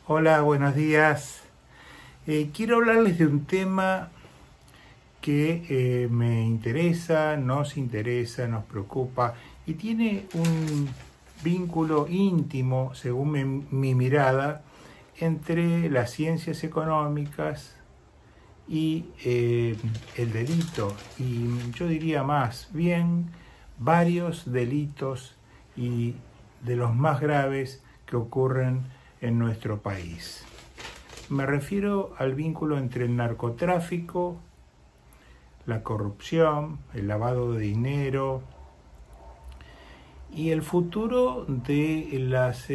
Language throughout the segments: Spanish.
Hola, buenos días. Quiero hablarles de un tema que me interesa, nos preocupa y tiene un vínculo íntimo, según mi mirada, entre las ciencias económicas y el delito. Y yo diría más bien varios delitos y de los más graves que ocurren en nuestro país. Me refiero al vínculo entre el narcotráfico, la corrupción, el lavado de dinero y el futuro de las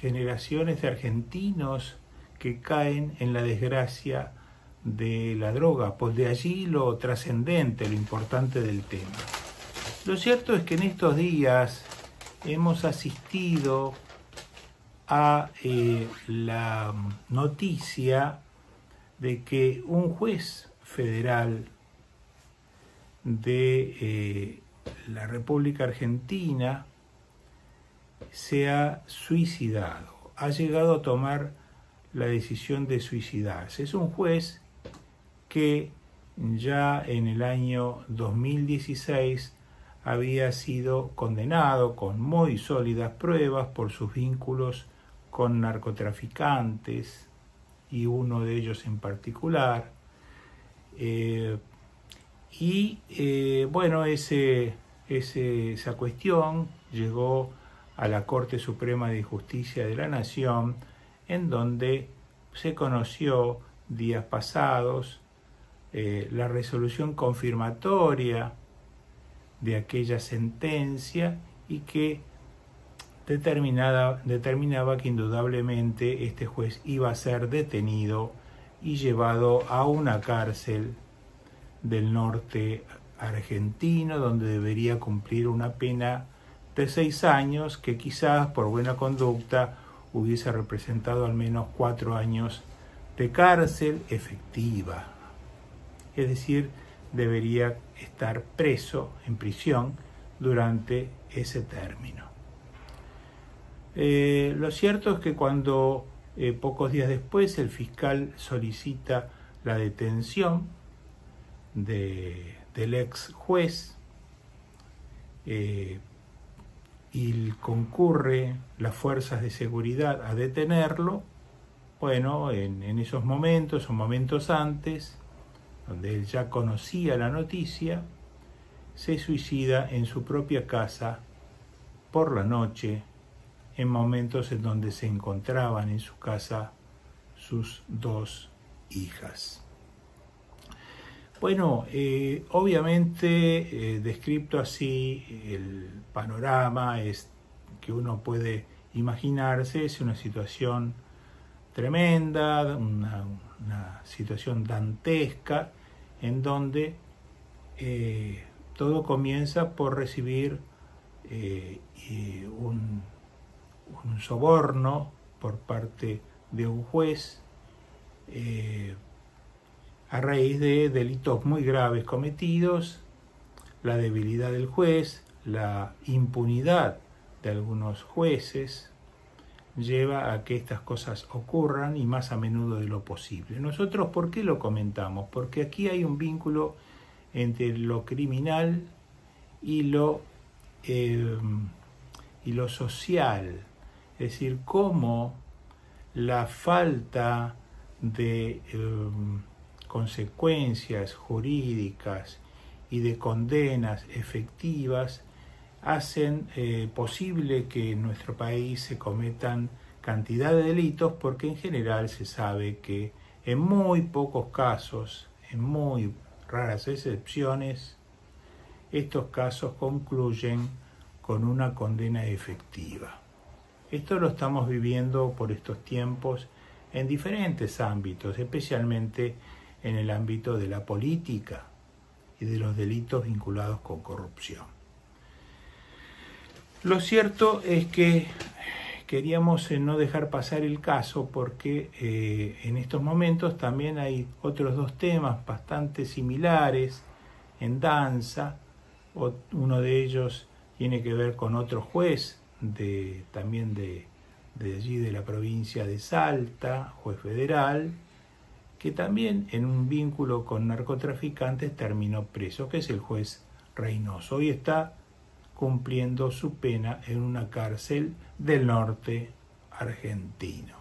generaciones de argentinos que caen en la desgracia de la droga, pues de allí lo trascendente, lo importante del tema. Lo cierto es que en estos días hemos asistido a la noticia de que un juez federal de la República Argentina se ha suicidado, ha llegado a tomar la decisión de suicidarse. Es un juez que ya en el año 2016 había sido condenado con muy sólidas pruebas por sus vínculos con narcotraficantes y uno de ellos en particular. Esa cuestión llegó a la Corte Suprema de Justicia de la Nación, en donde se conoció días pasados la resolución confirmatoria de aquella sentencia y que determinaba que indudablemente este juez iba a ser detenido y llevado a una cárcel del norte argentino, donde debería cumplir una pena de 6 años que quizás por buena conducta hubiese representado al menos 4 años de cárcel efectiva. Es decir, debería estar preso en prisión durante ese término. Lo cierto es que cuando pocos días después el fiscal solicita la detención del ex juez y concurre las fuerzas de seguridad a detenerlo, bueno, en esos momentos o momentos antes, donde él ya conocía la noticia, se suicida en su propia casa por la noche, en momentos en donde se encontraban en su casa sus 2 hijas. Bueno, obviamente, descrito así, el panorama es que uno puede imaginarse, es una situación tremenda, una situación dantesca, en donde todo comienza por recibir un soborno por parte de un juez a raíz de delitos muy graves cometidos, la debilidad del juez, la impunidad de algunos jueces lleva a que estas cosas ocurran y más a menudo de lo posible. Nosotros, ¿por qué lo comentamos? Porque aquí hay un vínculo entre lo criminal y lo social. Es decir, cómo la falta de consecuencias jurídicas y de condenas efectivas hacen posible que en nuestro país se cometan cantidad de delitos, porque en general se sabe que en muy pocos casos, en muy raras excepciones, estos casos concluyen con una condena efectiva. Esto lo estamos viviendo por estos tiempos en diferentes ámbitos, especialmente en el ámbito de la política y de los delitos vinculados con corrupción. Lo cierto es que queríamos no dejar pasar el caso porque en estos momentos también hay otros 2 temas bastante similares en danza. Uno de ellos tiene que ver con otro juez también de de allí de la provincia de Salta, juez federal, que también en un vínculo con narcotraficantes terminó preso, que es el juez Reynoso. Hoy está cumpliendo su pena en una cárcel del norte argentino.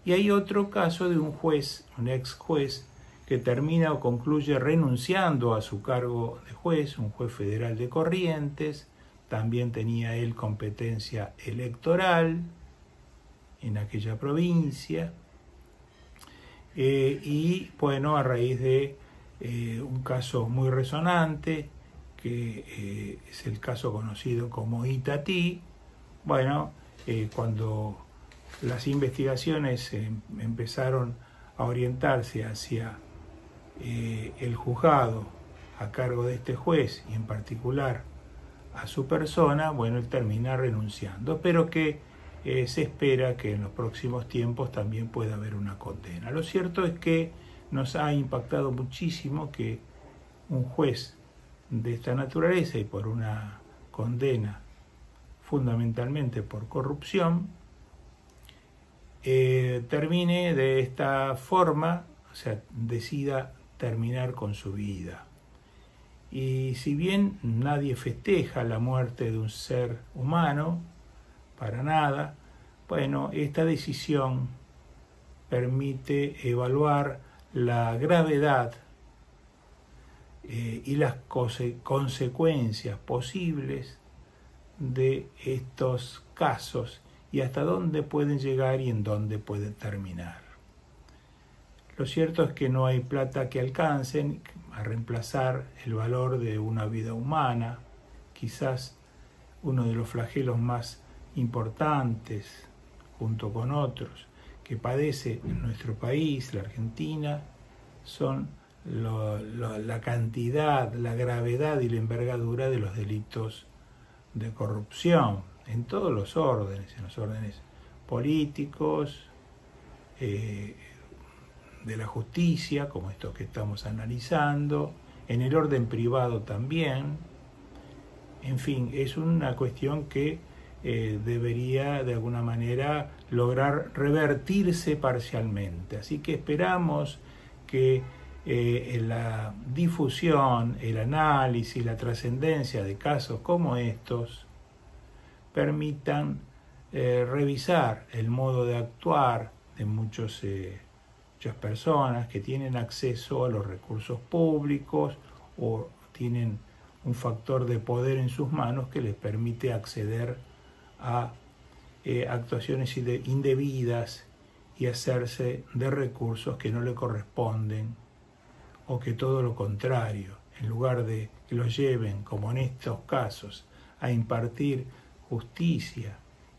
Y hay otro caso de un juez, un ex juez, que termina o concluye renunciando a su cargo de juez, un juez federal de Corrientes. También tenía él competencia electoral en aquella provincia. Y bueno, a raíz de un caso muy resonante, que es el caso conocido como Itatí, bueno, cuando las investigaciones empezaron a orientarse hacia el juzgado a cargo de este juez y en particular a su persona, bueno, él termina renunciando, pero que se espera que en los próximos tiempos también pueda haber una condena. Lo cierto es que nos ha impactado muchísimo que un juez de esta naturaleza y por una condena fundamentalmente por corrupción, termine de esta forma, o sea, decida terminar con su vida. Y si bien nadie festeja la muerte de un ser humano, para nada, bueno, esta decisión permite evaluar la gravedad y las consecuencias posibles de estos casos y hasta dónde pueden llegar y en dónde pueden terminar. Lo cierto es que no hay plata que alcancen a reemplazar el valor de una vida humana, quizás uno de los flagelos más importantes, junto con otros, que padece en nuestro país, la Argentina, son la cantidad, la gravedad y la envergadura de los delitos de corrupción en todos los órdenes, en los órdenes políticos, de la justicia, como estos que estamos analizando, en el orden privado también. En fin, es una cuestión que debería de alguna manera lograr revertirse parcialmente. Así que esperamos que la difusión, el análisis, la trascendencia de casos como estos permitan revisar el modo de actuar de muchas personas que tienen acceso a los recursos públicos o tienen un factor de poder en sus manos que les permite acceder a actuaciones indebidas y hacerse de recursos que no le corresponden, o que todo lo contrario, en lugar de que los lleven, como en estos casos, a impartir justicia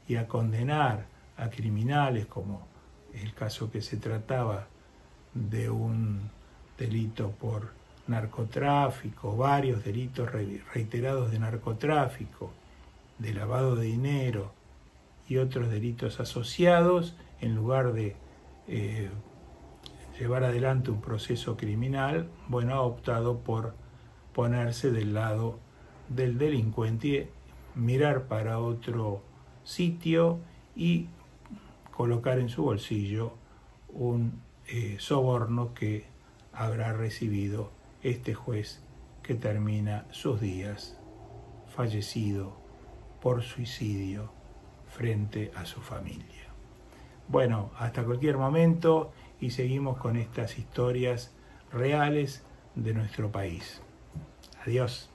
y a condenar a criminales, como el caso que se trataba de un delito por narcotráfico, varios delitos reiterados de narcotráfico, de lavado de dinero y otros delitos asociados, en lugar de llevar adelante un proceso criminal, bueno, ha optado por ponerse del lado del delincuente, mirar para otro sitio y colocar en su bolsillo un soborno que habrá recibido este juez que termina sus días fallecido por suicidio frente a su familia. Bueno, hasta cualquier momento y seguimos con estas historias reales de nuestro país. Adiós.